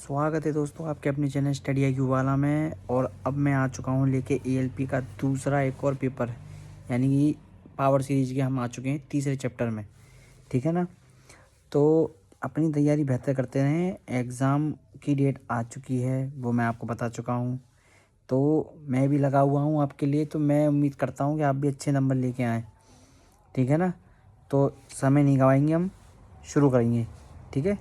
स्वागत है दोस्तों आपके अपने चैनल स्टडी IQ वाला में। और अब मैं आ चुका हूँ लेके ALP का दूसरा एक और पेपर, यानी कि पावर सीरीज के हम आ चुके हैं तीसरे चैप्टर में। ठीक है ना। तो अपनी तैयारी बेहतर करते रहें। एग्ज़ाम की डेट आ चुकी है, वो मैं आपको बता चुका हूँ। तो मैं भी लगा हुआ हूँ आपके लिए, तो मैं उम्मीद करता हूँ कि आप भी अच्छे नंबर लेके आएँ। ठीक है ना। तो समय नहीं गवाएंगे, हम शुरू करेंगे। ठीक है।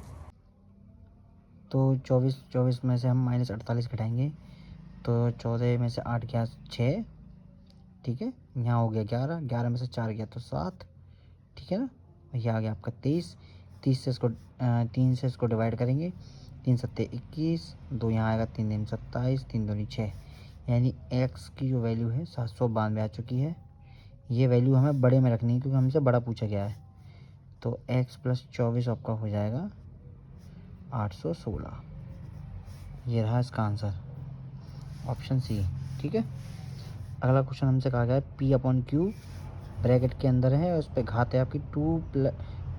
तो 24 में से हम -48 घटाएंगे, तो 14 में से 8 गया 6। ठीक है। यहाँ हो गया 11 में से 4 गया तो 7। ठीक है ना। ये आ गया आपका 23। 3 से इसको डिवाइड करेंगे। 3 सत्ते 21, 2 यहाँ आएगा, 3 दूनी 27, 3 दूनी 6। यानी x की जो वैल्यू है 792 आ चुकी है। ये वैल्यू हमें बड़े में रखनी है क्योंकि हमसे बड़ा पूछा गया है। तो x + 24 आपका हो जाएगा 816। ये रहा इसका आंसर, ऑप्शन सी। ठीक है। अगला क्वेश्चन हमसे कहा गया है P/Q ब्रैकेट के अंदर है और उस पर घात है आपकी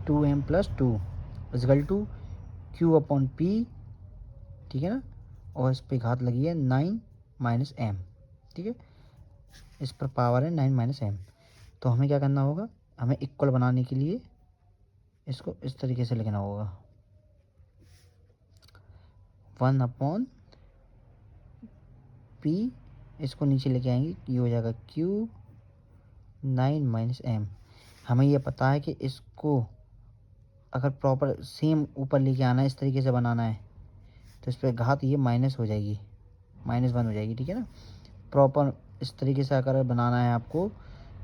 2m + 2 = Q/P। ठीक है ना। और इस पर घात लगी है 9 - m। ठीक है। इस पर पावर है 9 - m। तो हमें क्या करना होगा, हमें इक्वल बनाने के लिए इसको इस तरीके से लिखना होगा, 1/P। इसको नीचे लेके आएंगे, ये हो जाएगा Q 9 - m। हमें ये पता है कि इसको अगर प्रॉपर सेम ऊपर लेके आना है, इस तरीके से बनाना है, तो इस पर घात ये माइनस हो जाएगी, -1 हो जाएगी। ठीक है ना। प्रॉपर इस तरीके से अगर बनाना है आपको,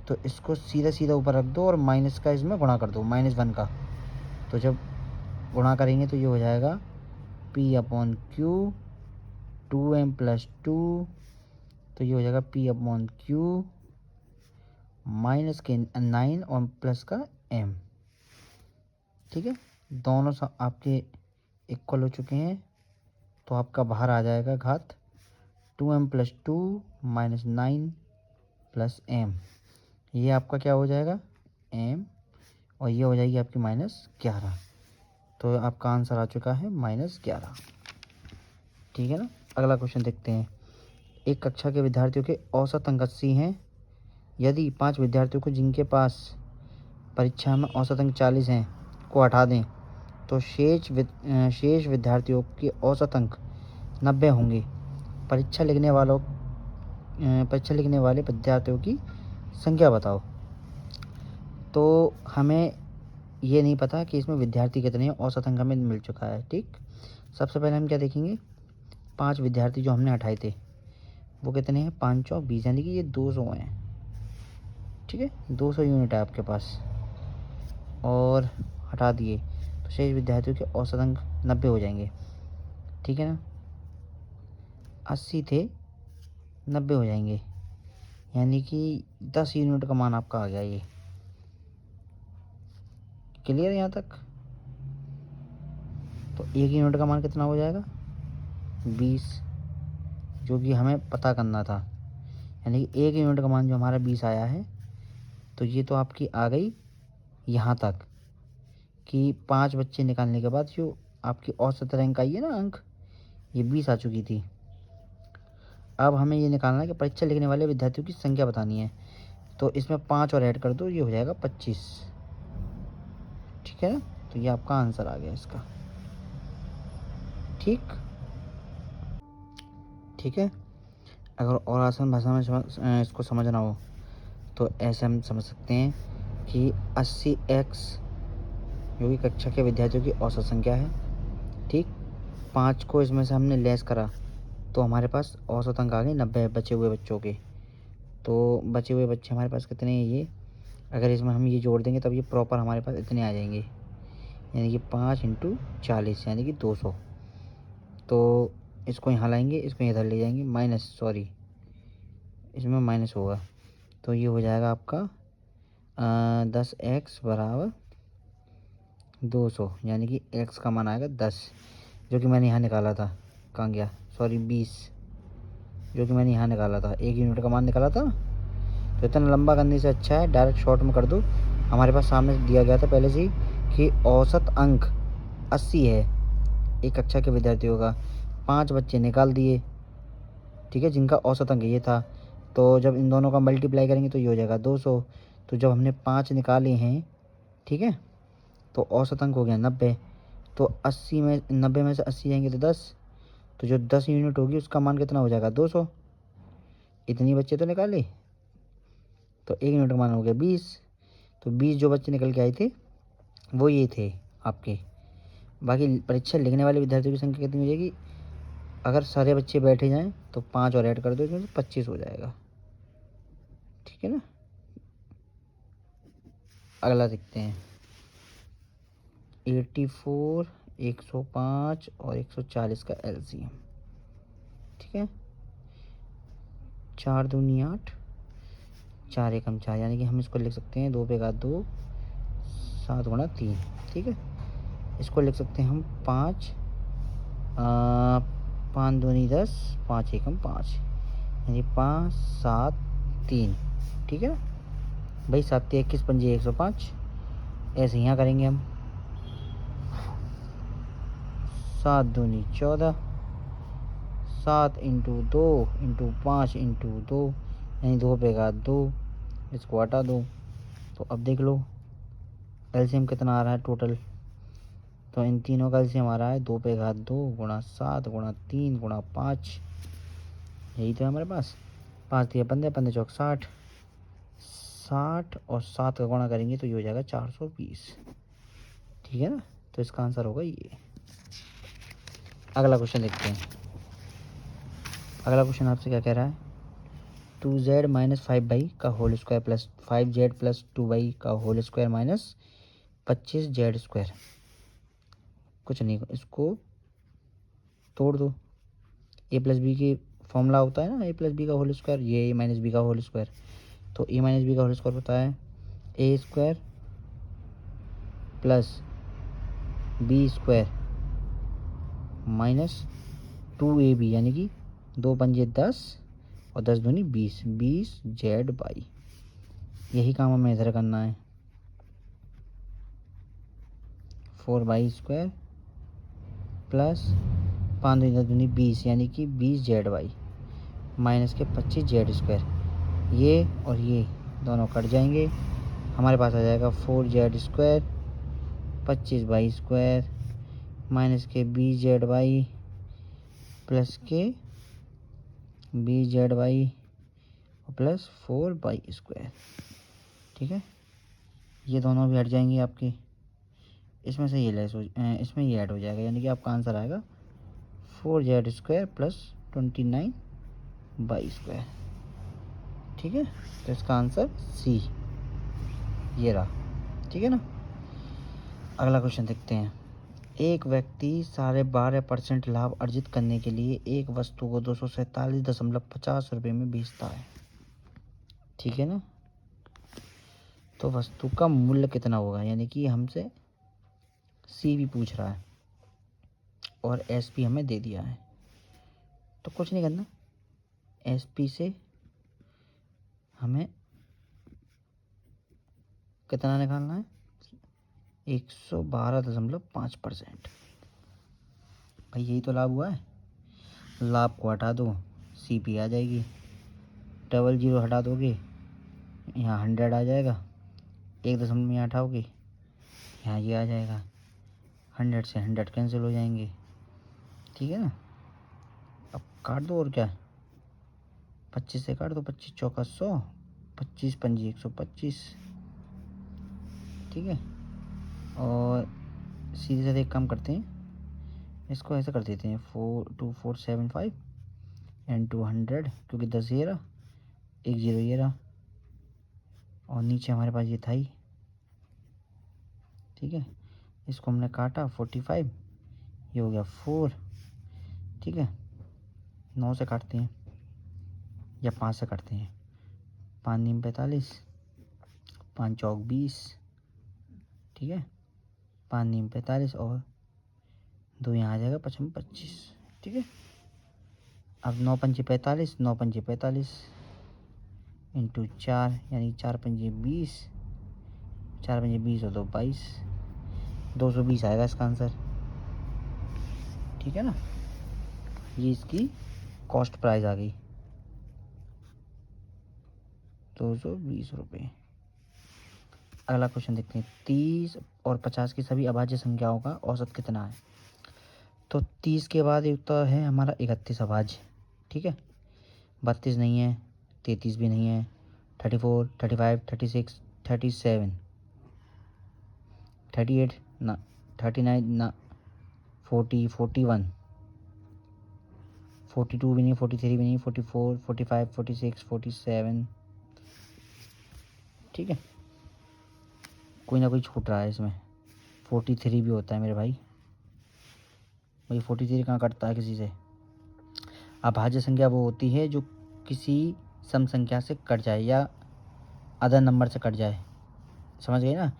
तो इसको सीधा सीधा ऊपर रख दो और माइनस का इसमें गुणा कर दो, -1 का। तो जब गुणा करेंगे तो ये हो जाएगा P/Q 2m + 2। तो ये हो जाएगा P/Q माइनस के 9 और प्लस का m। ठीक है। दोनों आपके इक्वल हो चुके हैं, तो आपका बाहर आ जाएगा घात 2m + 2 - 9 + m। ये आपका क्या हो जाएगा, m, और ये हो जाएगी आपकी -11। तो आपका आंसर आ चुका है -11। ठीक है ना। अगला क्वेश्चन देखते हैं। एक कक्षा के विद्यार्थियों के औसत अंक 80 हैं। यदि 5 विद्यार्थियों को जिनके पास परीक्षा में औसत अंक 40 हैं को हटा दें, तो शेष विद्यार्थियों के औसत अंक 90 होंगे। परीक्षा लिखने वाले विद्यार्थियों की संख्या बताओ। तो हमें ये नहीं पता कि इसमें विद्यार्थी कितने हैं, औसत अंक हमें मिल चुका है। ठीक। सबसे पहले हम क्या देखेंगे, 5 विद्यार्थी जो हमने हटाए थे वो कितने हैं, 5 × 20, यानी कि ये 200 हैं। ठीक है। 200 यूनिट है आपके पास, और हटा दिए तो शेष विद्यार्थियों के औसत अंक 90 हो जाएंगे। ठीक है ना। 80 थे, 90 हो जाएंगे, यानी कि 10 यूनिट का मान आपका आ गया। ये क्लियर है यहाँ तक। तो 1 यूनिट का मान कितना हो जाएगा, 20, जो कि हमें पता करना था। यानी कि 1 यूनिट का मान जो हमारा 20 आया है, तो ये तो आपकी आ गई यहाँ तक कि 5 बच्चे निकालने के बाद जो आपकी औसत रैंक आई है ना अंक, ये 20 आ चुकी थी। अब हमें ये निकालना है कि परीक्षा लिखने वाले विद्यार्थियों की संख्या बतानी है। तो इसमें 5 और ऐड कर दो, ये हो जाएगा 25। ठीक है ना। तो ये आपका आंसर आ गया इसका। ठीक है। अगर और आसान भाषा में इसको समझना हो तो ऐसे हम समझ सकते हैं कि 80x जो कि कक्षा के विद्यार्थियों की औसत संख्या है। ठीक। 5 को इसमें से हमने लेस करा तो हमारे पास औसत अंक आ गए 90 बचे हुए बच्चों के। तो बचे हुए बच्चे हमारे पास कितने हैं, ये अगर इसमें हम ये जोड़ देंगे तब ये प्रॉपर हमारे पास इतने आ जाएंगे, यानी कि 5 × 40 यानी कि 200। तो इसको यहाँ लाएंगे, इसको इधर ले जाएंगे, इसमें माइनस होगा, तो ये हो जाएगा आपका 10x = 200, यानी कि x का मान आएगा 10, जो कि मैंने यहाँ निकाला था। कहाँ गया, 20, जो कि मैंने यहाँ निकाला था, 1 यूनिट का मान निकाला था। तो इतना लंबा करने से अच्छा है डायरेक्ट शॉर्ट में कर दो। हमारे पास सामने दिया गया था पहले से ही कि औसत अंक 80 है, एक कक्षा के विद्यार्थियों का 5 बच्चे निकाल दिए, ठीक है, जिनका औसत अंक ये था। तो जब इन दोनों का मल्टीप्लाई करेंगे तो ये हो जाएगा 200। तो जब हमने 5 निकाले हैं, ठीक है, तो औसत अंक हो गया 90। तो 80 में 90 में से 80 जाएंगे तो 10। तो जो 10 यूनिट होगी उसका मान कितना हो जाएगा 200। इतनी बच्चे तो निकाले, तो 1 यूनिट का मान हो गया 20। तो 20 जो बच्चे निकल के आए थे वो ये थे आपके। बाकी परीक्षा लिखने वाले विद्यार्थियों की संख्या कितनी हो जाएगी, अगर सारे बच्चे बैठे जाएं तो 5 और ऐड कर दो, इसमें तो 25 हो जाएगा, ठीक है ना। अगला देखते हैं 84, 105 और 140 का एलसीएम, ठीक है। 4 दूनी 8, 4 एकम 4, यानी कि हम इसको लिख सकते हैं 2 पे घात 2, 7 गुणा 3, ठीक है। इसको लिख सकते हैं हम 5, 5 दूनी 10, 5 एकम 5, यानी 5, 7, 3, ठीक है ना भाई। 7 × 21 पंजे 105। ऐसे यहाँ करेंगे हम 7 दूनी 14, 7 इंटू 2 इंटू 5 इंटू 2, यानी 2 पे घात 2। इसको हटा दो। तो अब देख लो एलसीएम कितना आ रहा है टोटल। तो इन तीनों का एलसीएम आ रहा है 2 पे घात 2 गुणा 7 गुणा 3 गुणा 5। यही तो है हमारे पास। 5 दिया 15, 15 चौक 60, 60 और 7 का गुणा करेंगे तो ये हो जाएगा 420, ठीक है ना। तो इसका आंसर होगा ये। अगला क्वेश्चन देखते हैं। अगला क्वेश्चन आपसे क्या कह रहा है, 2z माइनस 5y का whole square plus 5z plus 2y का whole square minus 25z square. कुछ नहीं, इसको तोड़ दो। ए प्लस बी की फॉर्मूला होता है ना, ए प्लस बी का होल स्क्वायर, ये ए माइनस बी का होल स्क्वायर। तो ए माइनस बी का होल स्क्वायर होता है A square plus B square minus 2ab, यानी कि 2 पंजे 10 और 10 दूनी 20, 20z/। यही काम हमें इधर करना है। 4y स्क्वायर प्लस 5 दूनी 10 दूनी 20, यानी कि 20z/, माइनस के 25z स्क्वायर। ये और ये दोनों कट जाएंगे, हमारे पास आ जाएगा 4z square 25y square minus के 20z/, प्लस के 20z/, प्लस 4y स्क्वायर, ठीक है। ये दोनों भी हट जाएंगे आपके, इसमें से ये लेस हो, इसमें ये ऐड हो जाएगा, यानी कि आपका आंसर आएगा 4z square plus 29y square, ठीक है। तो इसका आंसर सी ये रहा, ठीक है ना। अगला क्वेश्चन देखते हैं। एक व्यक्ति 12.5% लाभ अर्जित करने के लिए एक वस्तु को 247.50 रुपये में बेचता है, ठीक है ना। तो वस्तु का मूल्य कितना होगा, यानी कि हमसे सी भी पूछ रहा है और एस पी हमें दे दिया है। तो कुछ नहीं करना, एस पी से हमें कितना निकालना है, 112.5%। भाई यही तो लाभ हुआ है। लाभ को हटा दो, सी पी आ जाएगी। 00 हटा दोगे, यहाँ 100 आ जाएगा। 1 दशमलव यहाँ हटाओगे, यहाँ ये आ जाएगा। 100 से 100 कैंसिल हो जाएंगे, ठीक है ना। अब काट दो और क्या, 25 से काट दो, 25 चौका 100, 25 पंजी 125, ठीक है। और सीधे साधे एक काम करते हैं, इसको ऐसा कर देते हैं 42475 एंड 200, क्योंकि 10 ये रहा, 1 0 ये रहा, और नीचे हमारे पास ये था ही, ठीक है। इसको हमने काटा 45, ये हो गया 4, ठीक है। 9 से काटते हैं या 5 से काटते हैं, 5 नीम 45, 5 चौक 20, ठीक है। 5 नीम 45 और 2 यहाँ आ जाएगा 55 25, ठीक है। अब 9 पंजे 45, 9 पंजे 45 इंटू 4, यानी 4 पंजे 20, 4 पंजे 20 और 2 22, 220 आएगा इसका आंसर। ठीक है ना। ये इसकी कॉस्ट प्राइस आ गई 220 रुपये। अगला क्वेश्चन देखते हैं। 30 और 50 की सभी अभाज्य संख्याओं का औसत कितना है। तो 30 के बाद एक तो है हमारा 31 अभाज्य, ठीक है। 32 नहीं है, 33 भी नहीं है, 34, 35, 36, 37, 38 ना, 39 ना, 40, 41, 42 भी नहीं, 43 भी नहीं, 44, 45, 46, 47, ठीक है। कोई ना कोई छूट रहा है इसमें। 43 भी होता है मेरे भाई। 43 कहाँ कटता है किसी से। अभाज्य संख्या वो होती है जो किसी सम संख्या से कट जाए या अदर नंबर से कट जाए, समझ गए ना।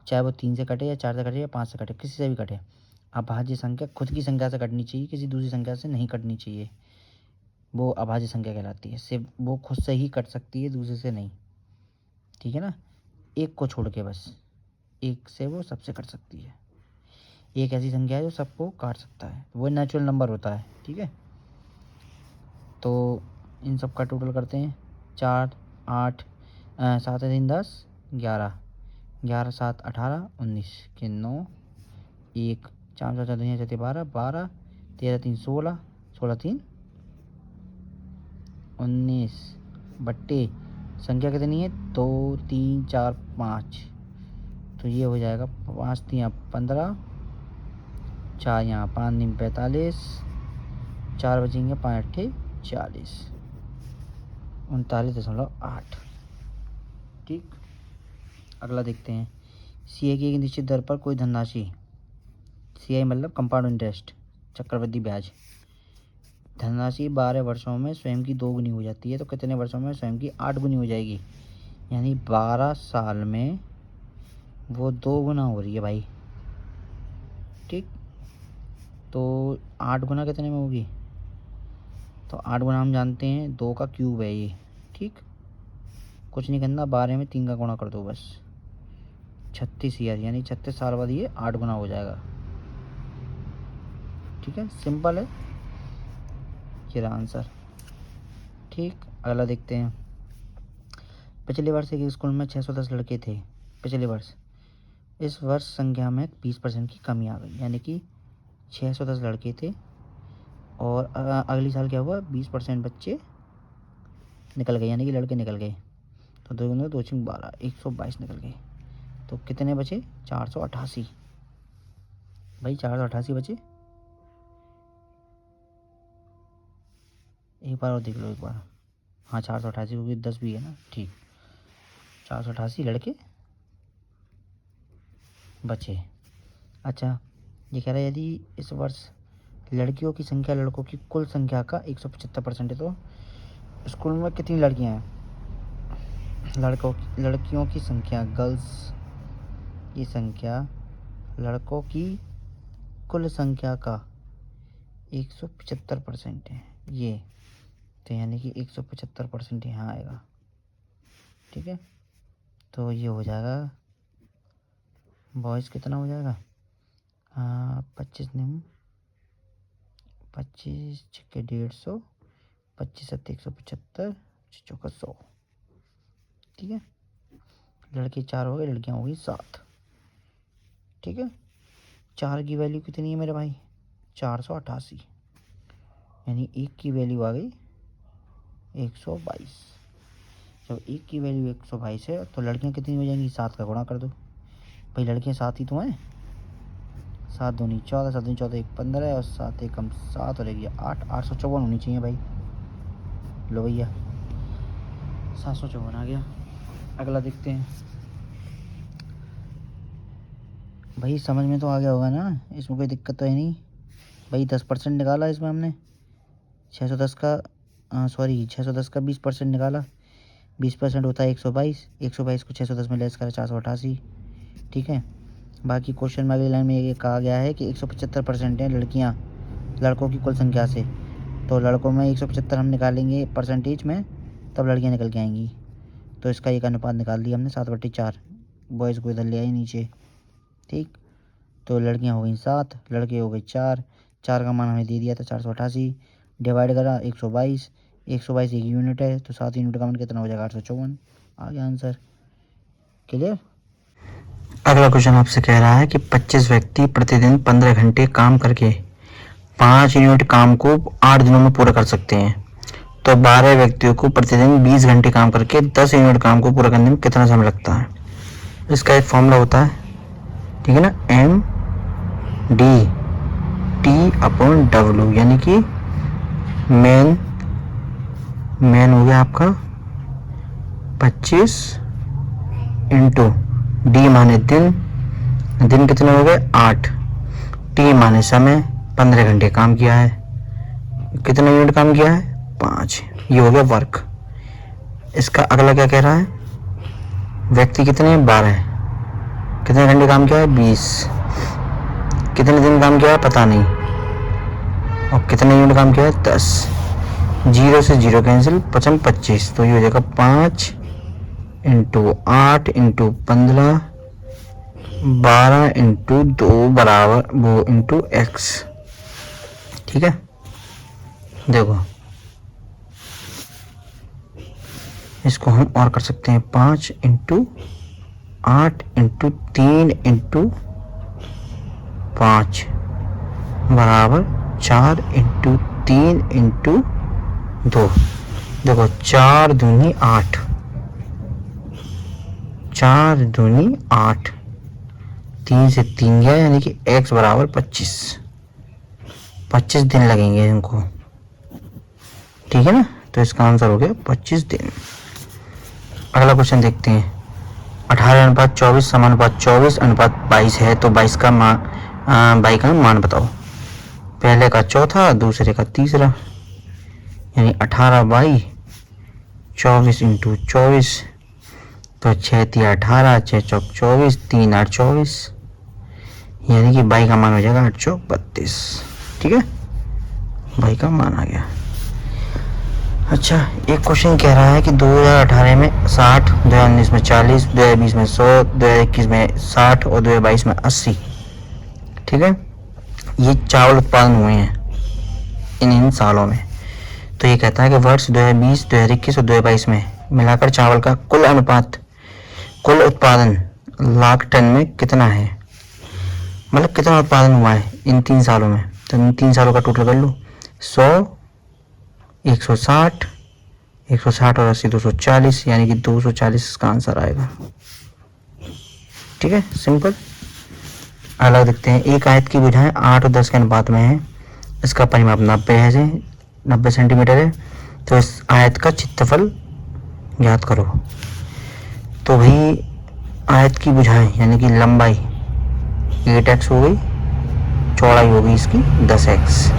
चाहे वो 3 से कटे या 4 से कटे या 5 से कटे, किसी से भी कटे। अभाज्य संख्या खुद की संख्या से कटनी चाहिए, किसी दूसरी संख्या से नहीं कटनी चाहिए। वो अभाज्य संख्या कहलाती है। सिर्फ वो खुद से ही कट सकती है, दूसरे से नहीं, ठीक है ना। एक को छोड़ के, बस एक से वो सबसे कट सकती है। एक ऐसी संख्या है जो सबको काट सकता है, वो नेचुरल नंबर होता है, ठीक है। तो इन सब का टोटल करते हैं। 4, 8, 7 3 10, 11, 11 7 18 19 के 9, 1 4 4 2 4 12, 12 13 3 16, 16 3 19 बट्टे संख्या कितनी है 2 3 4 5। तो ये हो जाएगा 5 3 15, 4 यहाँ 5 3 45, 4 बचेंगे 5 8 40, 39.8। ठीक। अगला देखते हैं। सीए की एक निश्चित दर पर कोई धनराशि, सीआई मतलब कंपाउंड इंटरेस्ट, चक्रवृद्धि ब्याज, धनराशि 12 वर्षों में स्वयं की 2 गुनी हो जाती है। तो कितने वर्षों में स्वयं की 8 गुनी हो जाएगी, यानी 12 साल में वो 2 गुना हो रही है भाई। ठीक। तो 8 गुना कितने में होगी, तो 8 गुना हम जानते हैं 2 का क्यूब है ये। ठीक। कुछ नहीं करना, 12 में 3 का गुणा कर दो बस, 36 ईयर, यानी 36 साल बाद ये 8 गुना हो जाएगा। ठीक है, सिंपल है ये रहा आंसर। ठीक। अगला देखते हैं। पिछले वर्ष एक स्कूल में 610 लड़के थे, पिछले वर्ष। इस वर्ष संख्या में 20% की कमी आ गई, यानी कि 610 लड़के थे और अगली साल क्या हुआ, 20% बच्चे निकल गए, यानी कि लड़के निकल गए। तो 2 2 2 12, 122 निकल गए। तो कितने बचे, 488। भाई 488 बचे। एक बार और देख लो एक बार। हाँ 488, क्योंकि 10 भी है ना। ठीक, 488 लड़के बचे। अच्छा, ये कह रहा है यदि इस वर्ष लड़कियों की संख्या लड़कों की कुल संख्या का 175% है, तो स्कूल में कितनी लड़कियां हैं। लड़कियों की संख्या, गर्ल्स की संख्या लड़कों की कुल संख्या का 175% है ये। तो यानी कि 175% यहाँ आएगा। ठीक है, तो ये हो जाएगा बॉयज़ कितना हो जाएगा, 25 नहीं, 25 छक्के 150, 25 सत्ते 175, 100। ठीक है, लड़के 4 हो गए, लड़कियाँ हो गई 7। ठीक है, 4 की वैल्यू कितनी है मेरे भाई, 488, यानी 1 की वैल्यू आ गई 122। जब 1 की वैल्यू 122 है तो लड़कियाँ कितनी हो जाएंगी, 7 का गुणा कर दो भाई, लड़कियाँ 7 ही तो हैं। 7 दूनी 14, 7 दूनी 14, 1 15 और 7 1 7 और 1 8, 854 होनी चाहिए भाई। लो भैया 754 आ गया। अगला देखते हैं। भाई समझ में तो आ गया होगा ना, इसमें कोई दिक्कत तो है नहीं भाई। 10% निकाला इसमें हमने, 610 का, सॉरी 610 का 20% निकाला, 20% होता है 122, 122 को 610 में लेस करा 488। ठीक है, बाकी क्वेश्चन में अगली लाइन में ये कहा गया है कि 175% हैं लड़कियां लड़कों की कुल संख्या से। तो लड़कों में 175 हम निकालेंगे परसेंटेज में, तब लड़कियां निकल के आएंगी। तो इसका एक अनुपात निकाल दिया हमने 7/4, बॉयज़ को इधर ले आए नीचे। ठीक, तो लड़कियां हो गई 7, लड़के हो गए 4, 4 का मान हमें दे दिया था 488, डिवाइड करा 122, 122 एक यूनिट है तो 7 यूनिट का मान कितना हो जाएगा 854। आ गया आंसर। क्लियर। अगला क्वेश्चन आपसे कह रहा है कि 25 व्यक्ति प्रतिदिन 15 घंटे काम करके 5 यूनिट काम को 8 दिनों में पूरा कर सकते हैं, तो 12 व्यक्तियों को प्रतिदिन 20 घंटे काम करके 10 यूनिट काम को पूरा करने में कितना समय लगता है। इसका एक फॉर्मूला होता है, ठीक है ना, MDT/W, यानी कि मेन हो गया आपका 25 इंटू डी माने दिन कितने हो गए 8, टी माने समय 15 घंटे काम किया है, कितने यूनिट काम किया है 5, ये हो गया वर्क। इसका अगला क्या कह रहा है, व्यक्ति कितने हैं 12, कितने घंटे काम किया है 20, कितने दिन काम किया है पता नहीं, और कितने यूनिट काम किया है 10, 0 से 0 कैंसिल, 25, तो ये हो जाएगा 5 इंटू 8 इंटू 15 12 इंटू 2 बराबर वो इंटू एक्स। ठीक है, देखो इसको हम और कर सकते हैं 5 इंटू 8 इंटू 3 इंटू 5 बराबर 4 इंटू 3 इंटू 2। देखो 4 दूनी 8, 4 दूनी 8, 3 से 3 गया यानी कि x बराबर 25 दिन लगेंगे इनको। ठीक है ना, तो इसका आंसर हो गया 25 दिन। अगला क्वेश्चन देखते हैं, 18:24 समानुपात 24:22 है तो 22 का मान बताओ। पहले का चौथा, दूसरे का तीसरा, यानी 18/24 इंटू 24, तो 6 3 18, 6 चौक 24, 3 8 24, यानी कि 22 का मान हो जाएगा 8 चौक 32। ठीक है, 22 का मान आ गया। अच्छा, एक क्वेश्चन कह रहा है कि 2018 में 60, 2019 में 40, 2020 में 100, 2021 में 60 और 2022 में 80। ठीक है, ये चावल उत्पादन हुए हैं इन सालों में। तो ये कहता है कि वर्ष 2020, 2021 और 2022 में मिलाकर चावल का कुल उत्पादन लाख टन में कितना है, मतलब कितना उत्पादन हुआ है इन 3 सालों में। तो इन 3 सालों का टोटल कर लो, 100, 160, 160 और 80 240, यानी कि 240 का आंसर आएगा। ठीक है, सिंपल। अगला देखते हैं, एक आयत की भुजाएं 8 और 10 के अनुपात में है, इसका परिमाप 90 सेंटीमीटर है, तो इस आयत का क्षेत्रफल ज्ञात करो। तो भाई आयत की भुजाएं यानी कि लंबाई 8x हो गई, चौड़ाई हो गई इसकी 10x,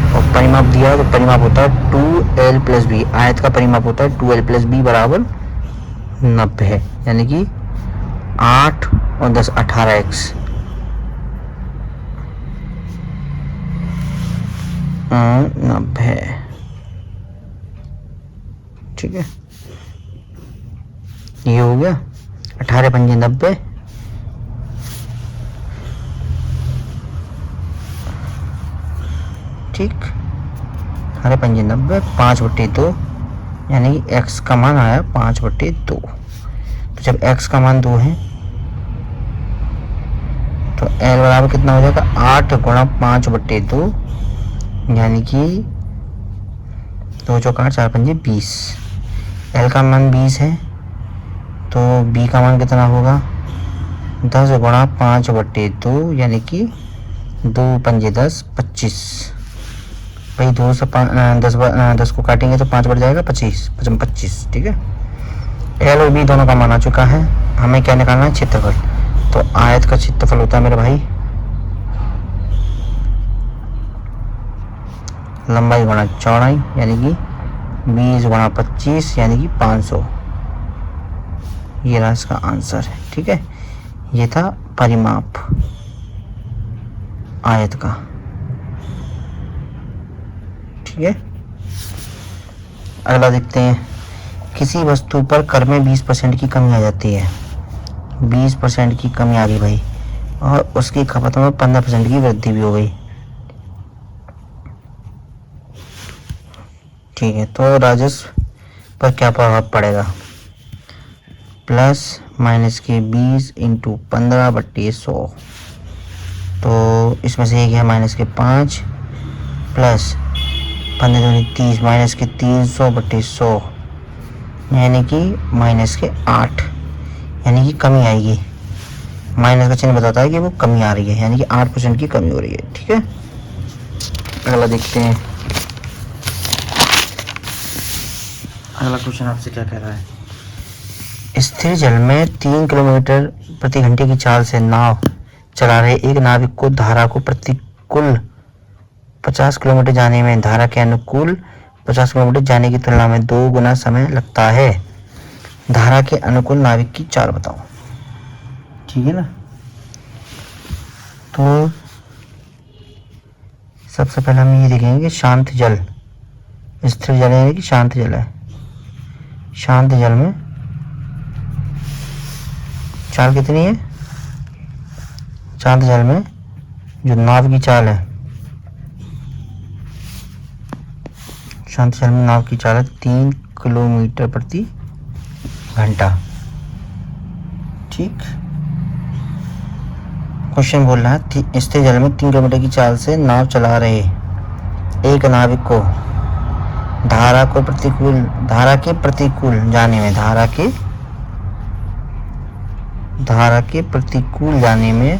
और परिमाप दिया तो परिमाप होता है 2l प्लस बी। आयत का परिमाप होता है 2l प्लस बी बराबर 90 है, यानी कि 8 और 10 18x, 90। ठीक है, ये हो गया 18 पंजे 90, ठीक, 18 पंजे 90, 5/2, यानी कि x का मान आया 5/2। तो जब x का मान 2 है तो l बराबर कितना हो जाएगा 8 गुणा 5/2, यानी कि 2 चौक 8, 4 पंजे 20। l का मान 20 है तो b का मान कितना होगा 10 गुणा 5/2, यानी कि 2 पंजे 10 25। भाई 2 से 10 को काटेंगे तो 5 बढ़ जाएगा 25। ठीक है, एल और बी दोनों का मान आ चुका है, हमें क्या निकालना है क्षेत्रफल। तो आयत का क्षेत्रफल होता है मेरे भाई लंबाई गुणा चौड़ाई, यानी कि 20 गुणा 25, यानी कि 500। ये रहा इसका आंसर है। ठीक है, ये था परिमाप आयत का। ठीक है, अगला देखते हैं, किसी वस्तु पर कर में 20% की कमी आ जाती है, 20% की कमी आ गई भाई, और उसकी खपत में 15% की वृद्धि भी हो गई। ठीक है, तो राजेश पर क्या प्रभाव पड़ेगा? प्लस माइनस के 20 इंटू 15/100, तो इसमें से एक है माइनस के 5 प्लस 15 दूनी 30 माइनस के 300/100 यानी कि माइनस के 8, यानी कि कमी आएगी। माइनस का चिन्ह बताता है कि वो कमी आ रही है, यानी कि 8% की कमी हो रही है। ठीक है, अगला देखते हैं। अगला क्वेश्चन आपसे क्या कह रहा है? स्थिर जल में 3 किलोमीटर प्रति घंटे की चाल से नाव चला रहे एक नाविक को धारा को प्रतिकूल 50 किलोमीटर जाने में धारा के अनुकूल 50 किलोमीटर जाने की तुलना में 2 गुना समय लगता है। धारा के अनुकूल नाविक की चाल बताओ। ठीक है ना, तो सबसे पहले हम ये देखेंगे कि शांत जल, स्थिर जल यानी कि शांत जल है। शांत जल में चाल कितनी है? शांत जल में जो नाव की चाल है, शांत जल में नाव की चाल है 3 किलोमीटर प्रति घंटा। ठीक, क्वेश्चन बोल रहा है स्थिर जल में 3 किलोमीटर की चाल से नाव चला रहे एक नाविक को धारा के प्रतिकूल जाने में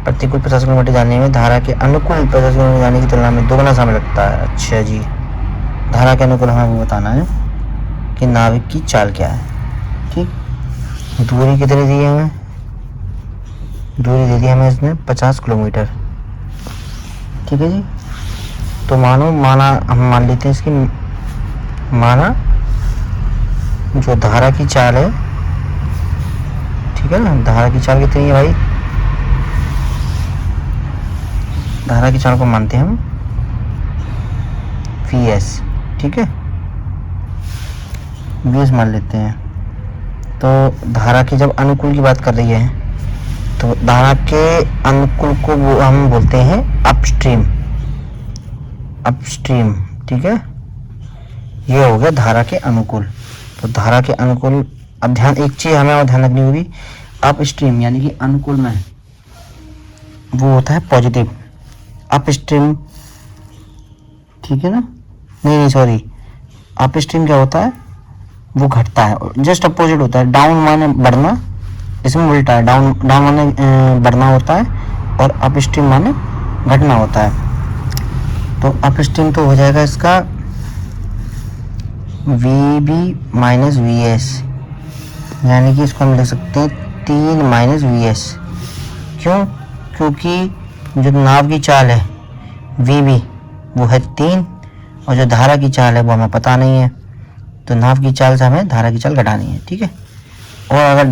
प्रतिकूल 50 किलोमीटर जाने में धारा के अनुकूल 50 किलोमीटर जाने की तुलना में 2 गुना समय लगता है। अच्छा जी, धारा के अनुकूल हमें वो बताना है कि नाविक की चाल क्या है। ठीक, दूरी कितनी दी है हमें? दूरी दे दी हमें इसने 50 किलोमीटर। ठीक है जी, तो हम मान लेते हैं इसकी माना जो धारा की चाल है। ठीक है ना, धारा की चाल कितनी है भाई? धारा की चाल को मानते हैं हम VS। ठीक है, VS मान लेते हैं। तो धारा की जब अनुकूल की बात कर रही है तो धारा के अनुकूल को हम बोलते हैं अपस्ट्रीम। ठीक है, ये हो गया धारा के अनुकूल। तो धारा के अनुकूल, अब एक चीज हमें और ध्यान रखनी होगी, अपस्ट्रीम यानी कि अनुकूल में वो होता है पॉजिटिव अपस्ट्रीम। ठीक है ना, नहीं सॉरी, अपस्ट्रीम क्या होता है? वो घटता है, जस्ट अपोजिट होता है। डाउन माने बढ़ना, इसमें उल्टा है। डाउन माने बढ़ना होता है और अपस्ट्रीम माने घटना होता है। तो अपस्ट्रीम तो हो जाएगा इसका VB माइनस VS, यानी कि इसको हम लिख सकते हैं 3 माइनस VS। क्यों? क्योंकि जो नाव की चाल है VB वो है 3 और जो धारा की चाल है वो हमें पता नहीं है, तो नाव की चाल से हमें धारा की चाल घटानी है। ठीक है, और अगर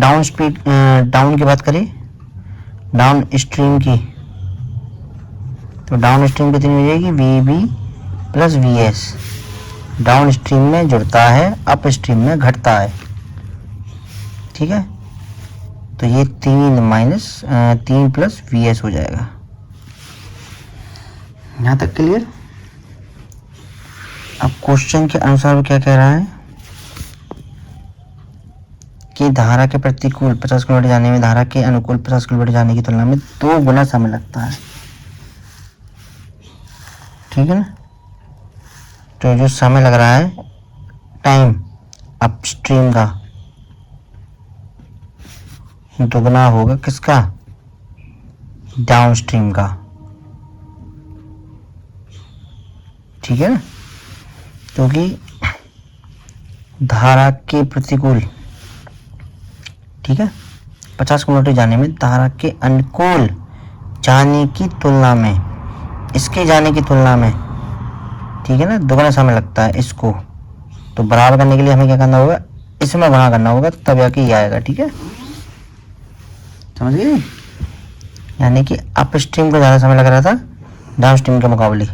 डाउन की बात करें, डाउन स्ट्रीम की, तो डाउन स्ट्रीम कितनी हो जाएगी? VB plus VS। Down stream में जुड़ता है, अप स्ट्रीम में घटता है। ठीक है, तो ये 3 प्लस VS हो जाएगा। यहाँ तक क्लियर? अब क्वेश्चन के अनुसार वो क्या कह रहा है कि धारा के प्रतिकूल 50 किलोमीटर जाने में धारा के अनुकूल 50 किलोमीटर जाने की तुलना में 2 गुना समय लगता है। ठीक है ना, तो जो समय लग रहा है टाइम अपस्ट्रीम का दुगना होगा किसका? डाउनस्ट्रीम का। ठीक है ना, क्योंकि धारा के प्रतिकूल, ठीक है, 50 किलोमीटर जाने में धारा के अनुकूल जाने की तुलना में, इसके जाने की तुलना में, ठीक है ना, दोगुना समय लगता है इसको। तो बराबर करने के लिए हमें क्या करना होगा? इसमें गुणा करना होगा, तब जाके ये आएगा। ठीक है, समझ गए? यानी कि अप स्ट्रीम को ज़्यादा समय लग रहा था डाउन स्ट्रीम के मुकाबले,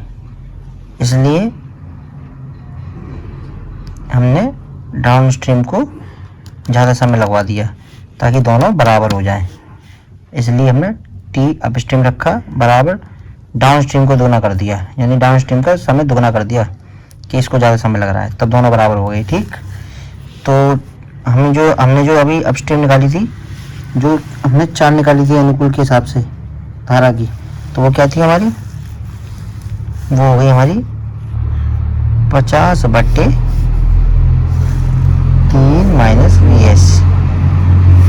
इसलिए हमने डाउन स्ट्रीम को ज़्यादा समय लगवा दिया ताकि दोनों बराबर हो जाएं। इसलिए हमने T अप स्ट्रीम रखा बराबर डाउन स्ट्रीम को दोगुना कर दिया, यानी डाउन स्ट्रीम का समय दोगुना कर दिया। कि इसको ज़्यादा समय लग रहा है, तब दोनों बराबर हो गए। ठीक, तो हमने जो अभी अपस्ट्रीम निकाली थी, जो हमने 4 निकाली थी अनुकूल के हिसाब से धारा की, तो वो क्या थी हमारी, वो हो गई हमारी 50/3 माइनस VS।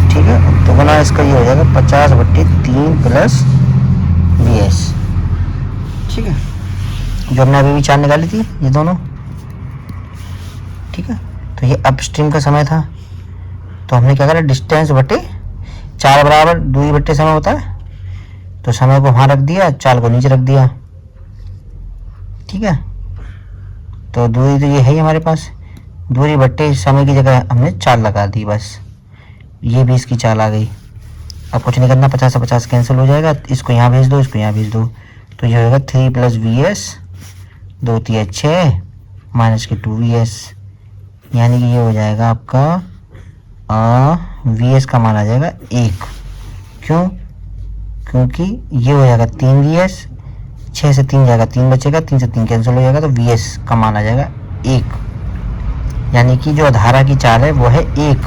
ठीक है, तो गुना इसका ये हो जाएगा 50/3 प्लस VS। ठीक है, जो हमने अभी भी 4 निकाली थी ये दोनों। ठीक है, तो ये अपस्ट्रीम का समय था, तो हमने क्या करा, डिस्टेंस बटे 4 बराबर दूरी बटे समय होता है, तो समय को वहाँ रख दिया, 4 को नीचे रख दिया। ठीक है, तो दूरी तो ये है ही हमारे पास, दूरी बट्टे समय की जगह हमने 4 लगा दी, बस ये भी इसकी 4 आ गई। अब कुछ नहीं करना, 50 से 50 कैंसिल हो जाएगा, इसको यहाँ भेज दो, इसको यहाँ भेज दो, तो ये होगा 3 प्लस VS, 2 3 6 माइनस के 2 VS, यानी कि ये हो जाएगा आपका VS का मान आ जाएगा 1। क्यों? क्योंकि ये हो जाएगा 3 VS, 6 से 3 जाएगा, 3 बचेगा, 3 से 3 कैंसिल हो जाएगा, तो VS का मान आ जाएगा 1, यानी कि जो धारा की चाल है वो है 1।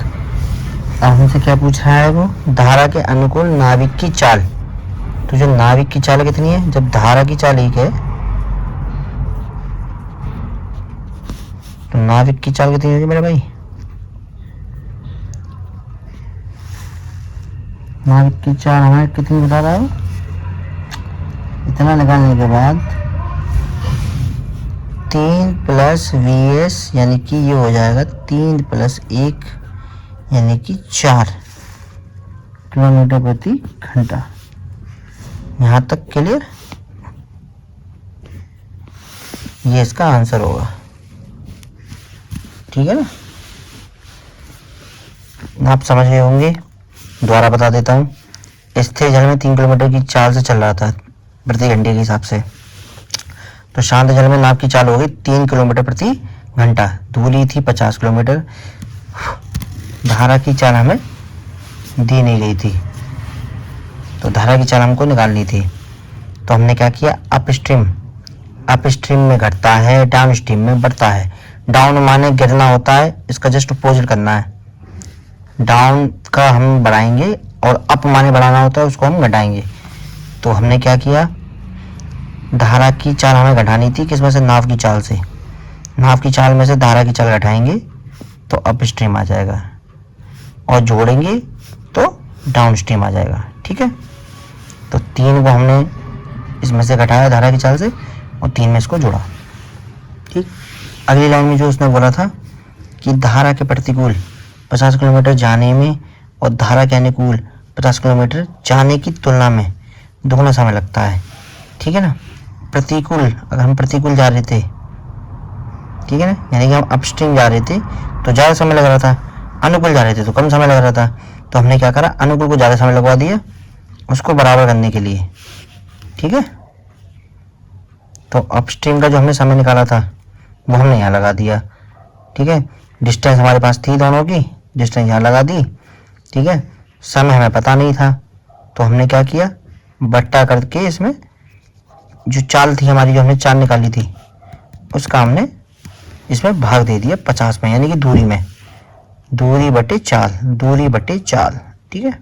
अब हमसे क्या पूछ रहा है, वो धारा के अनुकूल नाविक की चाल। तो जो नाविक की चाल कितनी है, जब धारा की चाल 1 है तो नाविक की चाल कितनी होगी मेरे भाई, नाविक की चाल हमें कितनी बता रहा है, इतना निकालने के बाद 3 प्लस VS, यानी कि ये हो जाएगा 3 प्लस 1 यानी कि 4 किलोमीटर प्रति घंटा। यहाँ तक क्लियर? ये इसका आंसर होगा। ठीक है ना, आप समझ गए होंगे। दोबारा बता देता हूँ, स्थिर जल में 3 किलोमीटर की चाल से चल रहा था प्रति घंटे के हिसाब से, तो शांत जल में नाव की चाल हो गई 3 किलोमीटर प्रति घंटा, दूरी थी 50 किलोमीटर, धारा की चाल हमें दी नहीं गई थी, तो धारा की चाल हमको निकालनी थी। तो हमने क्या किया, अपस्ट्रीम में घटता है, डाउन स्ट्रीम में बढ़ता है। डाउन माने गिरना होता है, इसका जस्ट अपोजिट करना है, डाउन का हम बढ़ाएंगे और अप माने बढ़ाना होता है, उसको हम घटाएंगे। तो हमने क्या किया, धारा की चाल हमें घटानी थी, किसमें से, नाव की चाल से। नाव की चाल में से धारा की चाल घटाएंगे तो अपस्ट्रीम आ जाएगा, और जोड़ेंगे तो डाउन स्ट्रीम आ जाएगा। ठीक है, तो 3 को हमने इसमें से घटाया धारा की चाल से, और 3 में इसको जोड़ा। ठीक, अगली लाइन में जो उसने बोला था कि धारा के प्रतिकूल 50 किलोमीटर जाने में और धारा के अनुकूल 50 किलोमीटर जाने की तुलना में दोगुना समय लगता है। ठीक है ना, प्रतिकूल, अगर हम प्रतिकूल जा रहे थे, ठीक है ना, यानी कि हम अपस्ट्रीम जा रहे थे तो ज़्यादा समय लग रहा था, अनुकूल जा रहे थे तो कम समय लग रहा था, तो हमने क्या करा, अनुकूल को ज़्यादा समय लगवा दिया उसको बराबर करने के लिए। ठीक है, तो अपस्ट्रीम का जो हमने समय निकाला था वो हमने यहाँ लगा दिया। ठीक है, डिस्टेंस हमारे पास थी दोनों की, डिस्टेंस यहाँ लगा दी। ठीक है, समय हमें पता नहीं था, तो हमने क्या किया, बट्टा करके इसमें जो चाल थी हमारी, जो हमने 4 निकाली थी, उसका हमने इसमें भाग दे दिया 50 में, यानी कि दूरी में, दूरी बटे चाल। ठीक है,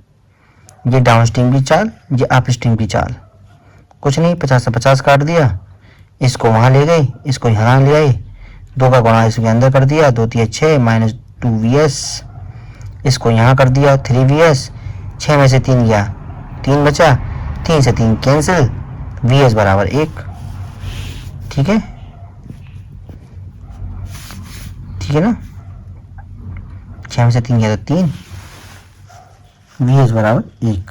ये डाउन स्ट्रीम की चाल, ये अप स्ट्रीम की चाल, कुछ नहीं, 50 से 50 काट दिया, इसको वहाँ ले गए, इसको यहाँ ले आए, 2 का गुणा इसके अंदर कर दिया, 2 3 6 माइनस 2 VS, इसको यहाँ कर दिया 3 VS, 6 में से 3 गया, 3 बचा, 3 से 3 कैंसिल, VS बराबर 1। ठीक है, ठीक है ना, 6 में से 3 गया तो 3, VS बराबर 1।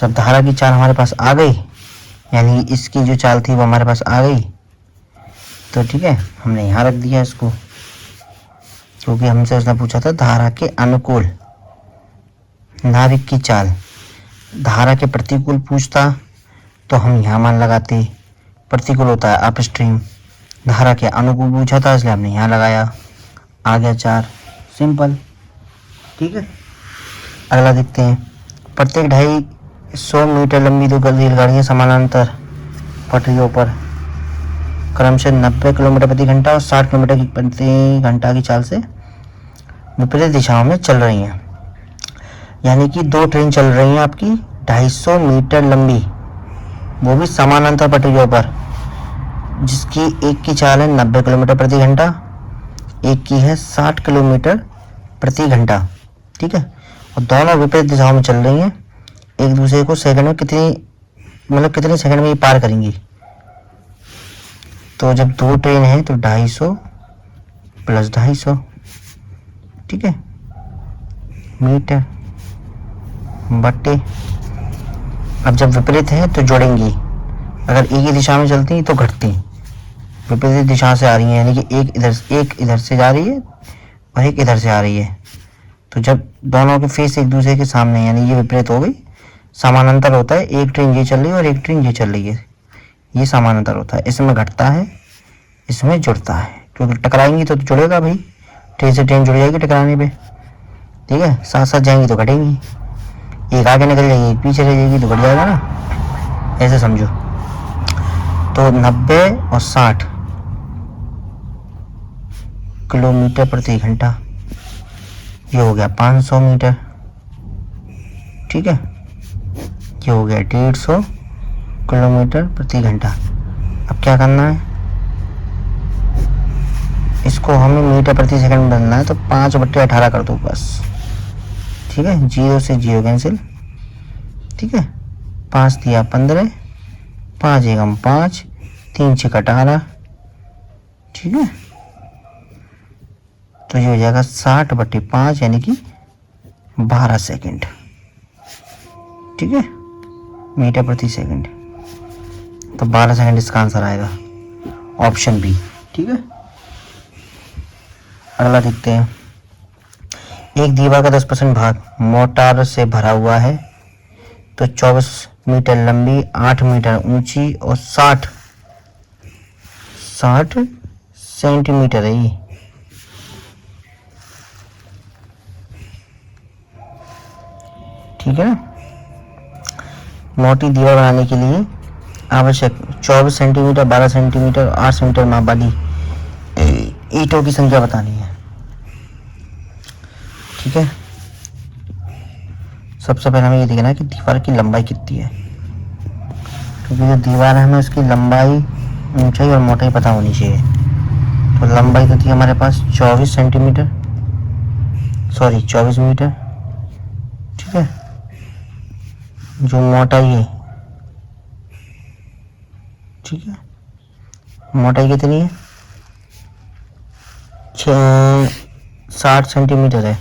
जब धारा की चाल हमारे पास आ गई, यानी इसकी जो चाल थी वो हमारे पास आ गई, तो ठीक है, हमने यहाँ रख दिया इसको, क्योंकि हमसे उसने पूछा था धारा के अनुकूल नाविक की चाल। धारा के प्रतिकूल पूछता तो हम यहाँ मान लगाते, प्रतिकूल होता है अपस्ट्रीम, धारा के अनुकूल पूछा था इसलिए हमने यहाँ लगाया, आ गया 4, सिंपल। ठीक है, अगला देखते हैं, प्रत्येक 250 मीटर लंबी 2 रेलगाड़ियाँ समानांतर पटरियों पर क्रमशः 90 किलोमीटर प्रति घंटा और 60 किलोमीटर की प्रति घंटा की चाल से विपरीत दिशाओं में चल रही हैं। यानी कि दो ट्रेन चल रही हैं आपकी 250 मीटर लंबी, वो भी समानांतर पटरियों पर, जिसकी एक की चाल है 90 किलोमीटर प्रति घंटा, एक की है 60 किलोमीटर प्रति घंटा। ठीक है, और दोनों विपरीत दिशाओं में चल रही हैं। एक दूसरे को सेकंड में कितने सेकंड में ये पार करेंगी। तो जब दो ट्रेन है तो 250 प्लस 250, ठीक है, मीटर बट्टे। अब जब विपरीत है तो जोड़ेंगी, अगर एक ही दिशा में चलती तो घटती, विपरीत दिशा से आ रही है, यानी कि एक इधर से जा रही है और एक इधर से आ रही है। तो जब दोनों के फेस एक दूसरे के सामने, यानी ये विपरीत हो गई, समानांतर होता है, एक ट्रेन ये चल रही है और एक ट्रेन ये चल रही है, ये समानांतर होता है। इसमें घटता है, इसमें जुड़ता है, क्योंकि टकराएंगी तो जुड़ेगा भाई, ट्रेन से ट्रेन जुड़ जाएगी टकराने पे। ठीक है, साथ साथ जाएंगी तो घटेंगी, एक आगे निकल जाएगी एक पीछे रह जाएगी तो घट जाएगा ना, ऐसे समझो। तो 90 और 60 किलोमीटर प्रति घंटा, ये हो गया 500 मीटर। ठीक है, ये हो गया 150 किलोमीटर प्रति घंटा। अब क्या करना है, इसको हमें मीटर प्रति सेकंड बदलना है, तो 5/18 कर दो बस। ठीक है, 0 से 0 कैंसिल। ठीक है, 5 दिया 15, 5 एकम 5, 3 6 18। ठीक है, तो ये हो जाएगा 60/5 यानी कि 12 सेकंड। ठीक है, मीटर प्रति सेकंड, तो 12 सेकंड इसका आंसर आएगा, ऑप्शन बी। ठीक है, अगला देखते हैं। एक दीवार का 10% भाग मोर्टार से भरा हुआ है, तो 24 मीटर लंबी, 8 मीटर ऊंची और 60 सेंटीमीटर है ये। ठीक है, मोटी दीवार बनाने के लिए आवश्यक 24 सेंटीमीटर, 12 सेंटीमीटर और 8 सेंटीमीटर माप वाली ईंटों की संख्या बतानी है। ठीक है, सबसे पहले हमें ये देखना है कि दीवार की लंबाई कितनी है, क्योंकि जो दीवार है हमें उसकी लंबाई, ऊंचाई और मोटाई पता होनी चाहिए। तो लंबाई तो थी हमारे पास 24 सेंटीमीटर, सॉरी 24 मीटर। ठीक है, जो मोटाई है, ठीक है, मोटाई कितनी है, 60 सेंटीमीटर है,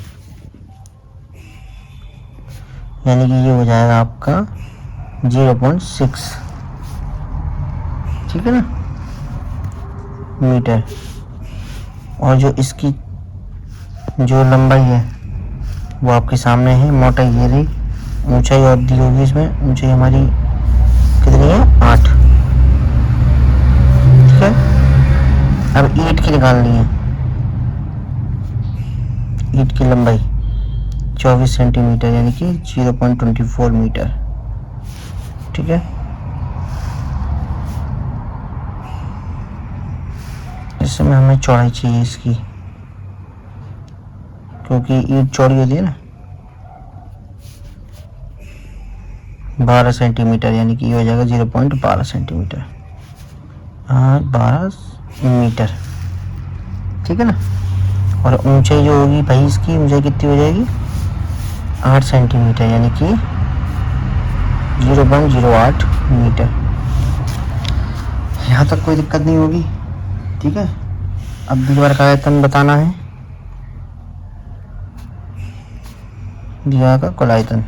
यानी कि ये हो जाएगा आपका 0.6। ठीक है ना, मीटर। और जो इसकी जो लंबाई है वो आपके सामने है, मोटाई ये रही, ऊंचाई और दी होगी इसमें, ऊंचाई हमारी कितनी है 8। ठीक है, अब ईंट की निकालनी है, ईंट की लंबाई 24 सेंटीमीटर यानी कि 0.24 मीटर। ठीक है, इसमें हमें चौड़ाई चाहिए इसकी, क्योंकि ईंट चौड़ी होती है ना, 12 सेंटीमीटर, यानी कि ये हो जाएगा 0.12 सेंटीमीटर, 12 मीटर। ठीक है ना, और ऊंचाई जो होगी भाई, इसकी ऊंचाई कितनी हो जाएगी 8 सेंटीमीटर, यानी कि 0.08 मीटर। यहाँ तक कोई दिक्कत नहीं होगी। ठीक है, अब दीवार का आयतन बताना है, दीवार का कुल आयतन,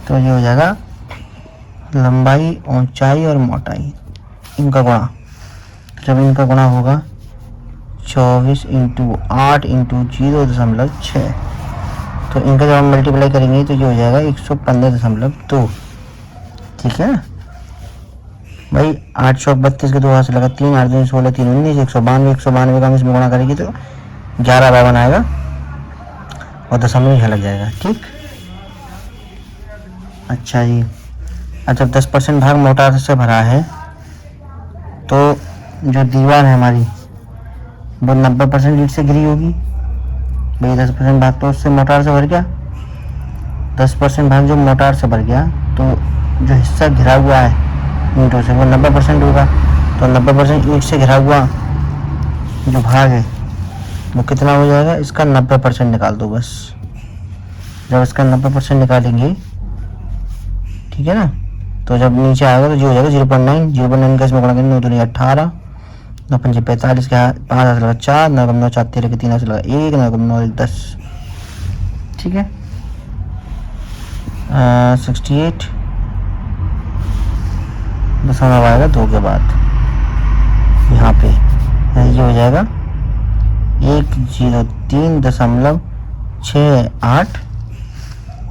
तो ये हो जाएगा लंबाई, ऊंचाई और मोटाई, इनका गुणा। जब इनका गुणा होगा 24 × 8 × 0.6, तो इनका जब हम मल्टीप्लाई करेंगे तो ये हो जाएगा 115.2। ठीक है भाई, 8 चौक 32 के 2 हाथ से लगा 3, 8 दूनी 16, 3 19, 192, 192 का हम इसमें गुणा करेंगे तो 11/52 आएगा और दशमलव यहाँ लग जाएगा। ठीक, अच्छा जी, और जब 10% भाग मोटार से भरा है तो जो दीवार है हमारी वो 90% ईंट से घिरी होगी। भाई 10% भाग तो उससे मोटार से भर गया, 10% भाग जो मोटार से भर गया तो जो हिस्सा घिरा हुआ है ईंटों से वो 90% होगा। तो 90% ईंट से घिरा हुआ जो भाग है वो कितना हो जाएगा, इसका 90% निकाल दो बस। जब इसका 90% निकालेंगे, ठीक है ना, तो जब नीचे आएगा तो जो हो जाएगा 0.9, 0.9 का इसमें गुणा करेंगे 9 दूनी 18, 9 पंजे 45 का 5 हाथ लगा 4, 9 9 4 13 के 3 हाथ लगा 1, 9 9 10, ठीक है। 68 दशमलव आएगा 2 के बाद यहाँ पे, ये हो जाएगा 103.68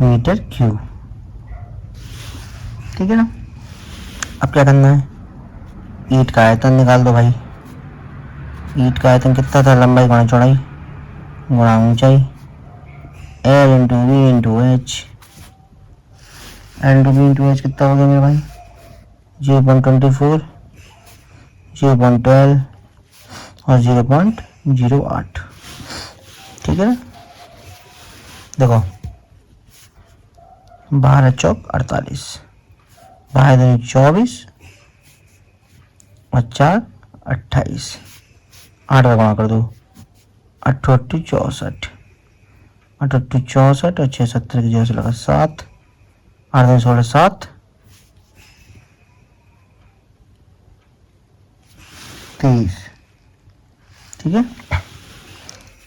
मीटर क्यूब, ठीक है ना। अब क्या करना है, ईंट का आयतन निकाल दो भाई। ईंट का आयतन कितना था, लंबाई गुणा चौड़ाई गुणा ऊंचाई, L into V into H, L into V into H कितना हो गया मेरे भाई 0.24, 0.12 और 0.08, ठीक है ना। देखो 12 चौक 48, 12 24 और 4 28, 8 का गुणा कर दो 8 8 64, 8 8 64 और 6 70 की 0 से लगा 7, 8 2 16 7, 23, ठीक है।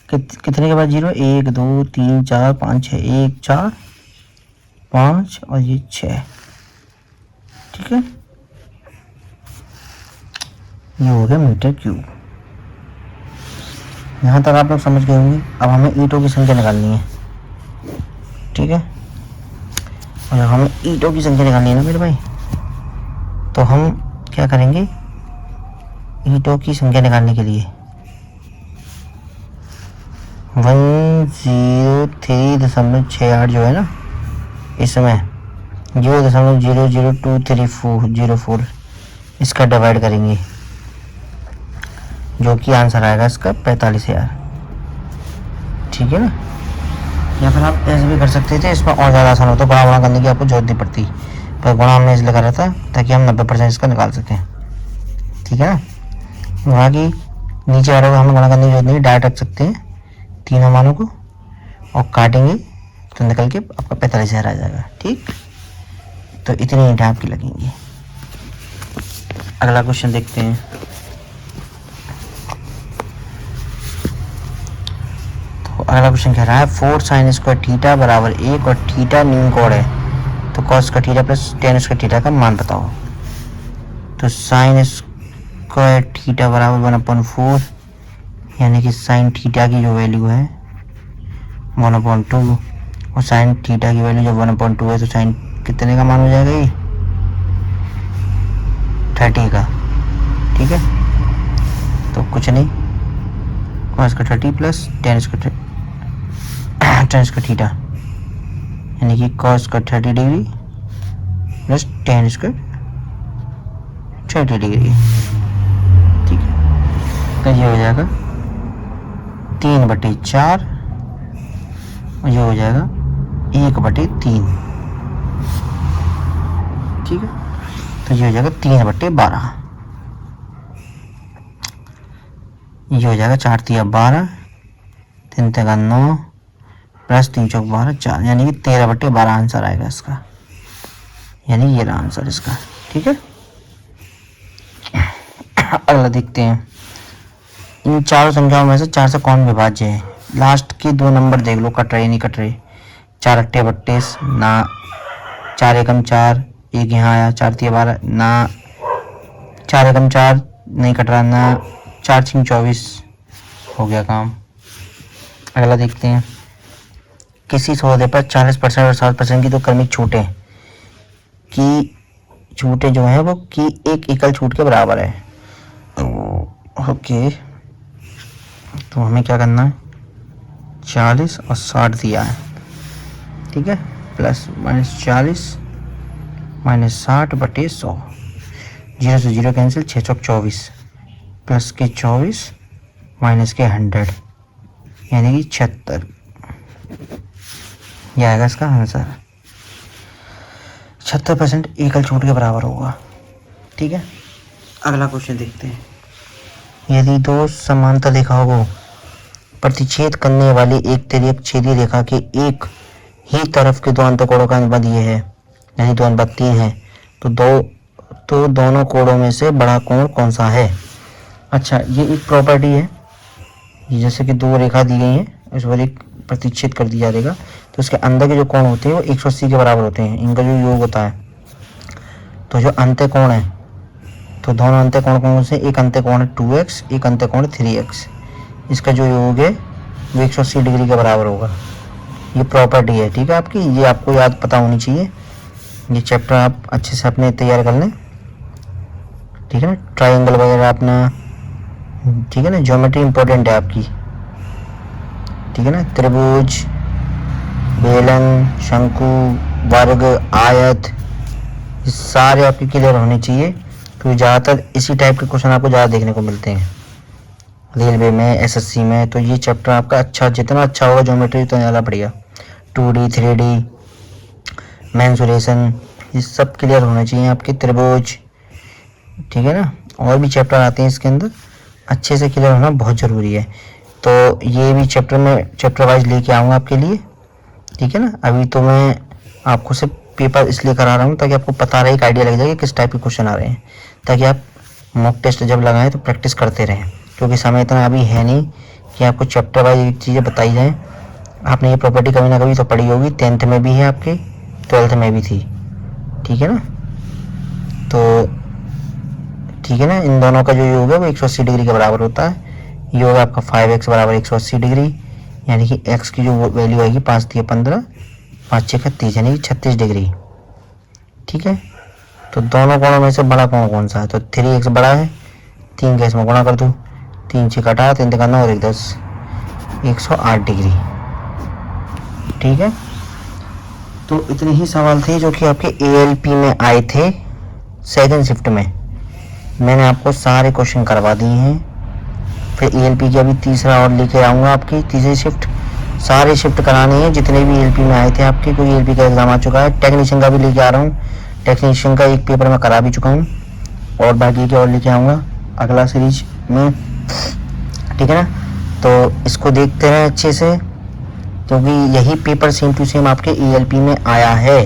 कितने के बाद 0, 1 2 3 4 5 6, 1 4 5 और ये 6, ठीक है। ये हो गया मीटर क्यूब। यहाँ तक आप लोग समझ गए होंगे। अब हमें ईंटों की संख्या निकालनी है, ठीक है। और जब हमें ईंटों की संख्या निकालनी है ना मेरे भाई, तो हम क्या करेंगे, ईंटों की संख्या निकालने के लिए 103.68 जो है ना, इसमें 0.00234 इसका डिवाइड करेंगे, जो कि आंसर आएगा इसका 45,000, ठीक है ना। या फिर आप ऐसे भी कर सकते थे, इसमें और ज़्यादा आसान होता, गुणा करने की आपको जरूरत नहीं पड़ती, पर गुणा हमने इसलिए करा था ताकि हम 90% इसका निकाल सकें, ठीक है ना। वहाँ की नीचे वालों को हमें गुणा करने की जरूरत नहीं, डायरेक्ट रख सकते हैं तीनों मानों को और काटेंगे तो निकल के आपका 45,000 आ जाएगा, ठीक। तो इतनी ईंटें आपकी लगेंगी। अगला क्वेश्चन देखते हैं। तो अगला क्वेश्चन कह रहा है 4 sin स्क्वायर थीटा बराबर 1 और थीटा न्यू कोण है, तो कॉस का theta plus ten square theta का मान बताओ। तो साइन स्क्वायर थीटा बराबर 1/4, यानी कि साइन थीटा की जो वैल्यू है 1/2 और साइन थीटा की वैल्यू जब 1/2 है तो साइन कितने का मान हो जाएगा, ये 30 का, ठीक है। तो कुछ नहीं, कॉस का 30 प्लस टेन स्क्वायर थीटा, यानी कि कॉस का 30 degree plus ten square 30 degree, ठीक है। तो ये हो जाएगा 3/4 और ये हो जाएगा 1/3, ठीक है। तो ये हो जाएगा 3/12, ये हो जाएगा 4 तिया 12, 3 तिया 9 प्लस 3 चौक 12 4, यानी कि 13/12 आंसर आएगा इसका, यानी ये रहा आंसर इसका, ठीक है। अगला देखते हैं, इन चारों संख्याओं में से 4 से कौन विभाज्य है। लास्ट के 2 नंबर देख लो, कट रहे नहीं कट रहे। 4 अट्ठे 32 ना, 4 एकम 4, एक यहाँ आया, 4 तिया 12 ना, 4 एकम 4 नहीं कट रहा ना, 4 6 24 हो गया काम। अगला देखते हैं, किसी सौदे पर 40% और 60% की तो क्रमिक छूटें की छूटें जो है वो की एक एकल छूट के बराबर है। ओके, तो हमें क्या करना है, 40 और 60 दिया है, ठीक है, प्लस माइनस 40 -60/100। 0 से 0 कैंसिल, 6 चौक 24, प्लस के 24 माइनस के 100 यानी कि 76। यह आएगा इसका आंसर। 76% एकल छूट के बराबर होगा। ठीक है, अगला क्वेश्चन देखते हैं। यदि दो समांतर रेखाओं को प्रतिच्छेद करने वाली एक तिर्यक छेदी रेखा के एक ही तरफ के दो अंतःकोणों का अनुपात ये है, यानी 2:3 है, तो दोनों कोणों में से बड़ा कोण कौन सा है? अच्छा, ये एक प्रॉपर्टी है। ये जैसे कि दो रेखा दी गई है, इस पर एक प्रतिच्छेद कर दिया जाएगा, तो उसके अंदर के जो कोण होते हैं वो 180 के बराबर होते हैं। इनका जो योग होता है, तो जो अंतःकोण है, तो दोनों अंतःकोण कौन से? एक अंतःकोण है 2x, एक अंतःकोण 3x। इसका जो योग है वो 180 डिग्री के बराबर होगा। ये प्रॉपर्टी है, ठीक है आपकी, ये आपको याद पता होनी चाहिए। ये चैप्टर आप अच्छे से अपने तैयार कर लें, ठीक है ना। ट्रायंगल वगैरह अपना, ठीक है ना, ज्योमेट्री इंपॉर्टेंट है आपकी, ठीक है ना। त्रिभुज, बेलन, शंकु, वर्ग, आयत, ये सारे आपके क्लियर होने चाहिए, क्योंकि ज़्यादातर इसी टाइप के क्वेश्चन आपको ज़्यादा देखने को मिलते हैं रेलवे में, एसएससी में। तो ये चैप्टर आपका अच्छा, जितना अच्छा होगा ज्योमेट्री उतना ज़्यादा बढ़िया। 2D 3D मेंसुरेशन, ये सब क्लियर होने चाहिए आपके। त्रिभुज, ठीक है ना, और भी चैप्टर आते हैं इसके अंदर, अच्छे से क्लियर होना बहुत ज़रूरी है। तो ये भी चैप्टर में चैप्टर वाइज लेके आऊँगा आपके लिए, ठीक है ना। अभी तो मैं आपको सिर्फ पेपर इसलिए करा रहा हूँ ताकि आपको पता रहे, एक आइडिया लग जाए कि किस टाइप के क्वेश्चन आ रहे हैं, ताकि आप मॉक टेस्ट जब लगाएं तो प्रैक्टिस करते रहें, क्योंकि समय इतना अभी है नहीं कि आपको चैप्टर वाइज चीज़ें बताई जाएँ। आपने ये प्रॉपर्टी कभी ना कभी तो पढ़ी होगी, 10th में भी है आपके, 12th में भी थी, ठीक है ना। तो ठीक है ना, इन दोनों का जो योग है वो 180 डिग्री के बराबर होता है। योग आपका 5x बराबर 180 डिग्री, यानी कि x की जो वैल्यू आएगी 5 × 15, 5 × 30 यानी कि 36 डिग्री, ठीक है। तो दोनों कोणों में से बड़ा कोण कौन सा है? तो 3x बड़ा है, 3 का इसमें गुणा कर दूँ, 3 6 18, 3 का 9 और 1 10, 108 डिग्री, ठीक है। तो इतने ही सवाल थे जो कि आपके ALP में आए थे सेकंड शिफ्ट में। मैंने आपको सारे क्वेश्चन करवा दिए हैं। फिर ALP की अभी तीसरा और लेके आऊँगा आपकी तीसरी शिफ्ट। सारे शिफ्ट कराने हैं जितने भी ALP में आए थे आपके, कोई ALP का एग्ज़ाम आ चुका है। टेक्नीशियन का भी लेके आ रहा हूँ, टेक्नीशियन का एक पेपर मैं करा भी चुका हूँ, और बाकी के और लेके आऊँगा अगला सीरीज में, ठीक है ना। तो इसको देखते रहें अच्छे से, क्योंकि यही पेपर सेम टू सेम आपके ALP में आया है।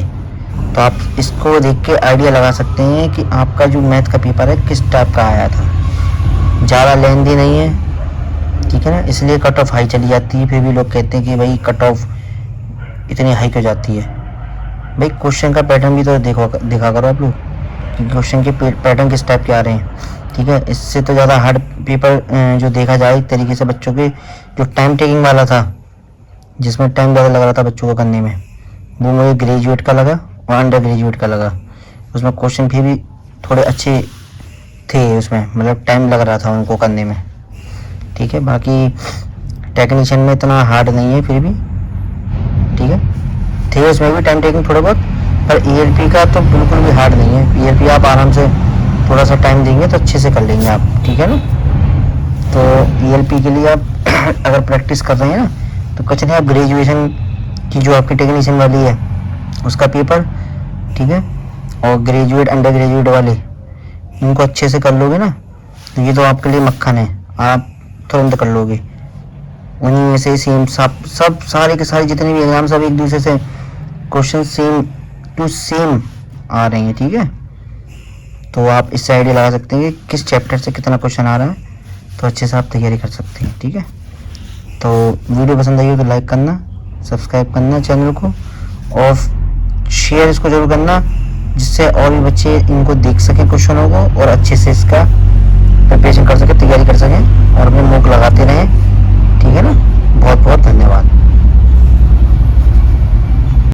तो आप इसको देख के आइडिया लगा सकते हैं कि आपका जो मैथ का पेपर है किस टाइप का आया था। ज़्यादा लेंथी नहीं है, ठीक है ना, इसलिए कट ऑफ हाई चली जाती है। फिर भी लोग कहते हैं कि भाई कट ऑफ इतनी हाई क्यों जाती है। भाई क्वेश्चन का पैटर्न भी तो देखा करो आप लोग कि क्वेश्चन के पैटर्न किस टाइप के आ रहे हैं, ठीक है। इससे तो ज़्यादा हार्ड पेपर जो देखा जाए एक तरीके से, बच्चों के जो टाइम टेकिंग वाला था, जिसमें टाइम ज़्यादा लग रहा था बच्चों को करने में, वो मुझे ग्रेजुएट का लगा और अंडर ग्रेजुएट का लगा। उसमें क्वेश्चन फिर भी थोड़े अच्छे थे, उसमें मतलब टाइम लग रहा था उनको करने में, ठीक है। बाकी टेक्नीशियन में इतना हार्ड नहीं है फिर भी, ठीक है। थे उसमें भी टाइम टेकिंग थोड़ा बहुत, पर ALP का तो बिल्कुल भी हार्ड नहीं है। ALP आप आराम से थोड़ा सा टाइम देंगे तो अच्छे से कर लेंगे आप, ठीक है ना। तो ALP के लिए आप अगर प्रैक्टिस कर रहे हैं ना, तो कुछ नहीं, आप ग्रेजुएशन की जो आपकी टेक्नीशियन वाली है उसका पेपर, ठीक है, और ग्रेजुएट अंडर ग्रेजुएट वाले, इनको अच्छे से कर लोगे ना, तो ये तो आपके लिए मक्खन है, आप तुरंत कर लोगे। उन्हीं में से सेम सब सारे के सारे जितने भी एग्जाम, सब एक दूसरे से क्वेश्चन सेम टू सेम आ रहे हैं, ठीक है। तो आप इससे आइडिया लगा सकते हैं कि किस चैप्टर से कितना क्वेश्चन आ रहा है, तो अच्छे से आप तैयारी कर सकते हैं, ठीक है। तो वीडियो पसंद आई हो तो लाइक करना, सब्सक्राइब करना चैनल को, और शेयर इसको जरूर करना, जिससे और भी बच्चे इनको देख सकें क्वेश्चनों को, और अच्छे से इसका प्रिपरेशन कर सकें, तैयारी कर सकें, और अपने मॉक लगाते रहें, ठीक है ना। बहुत बहुत धन्यवाद।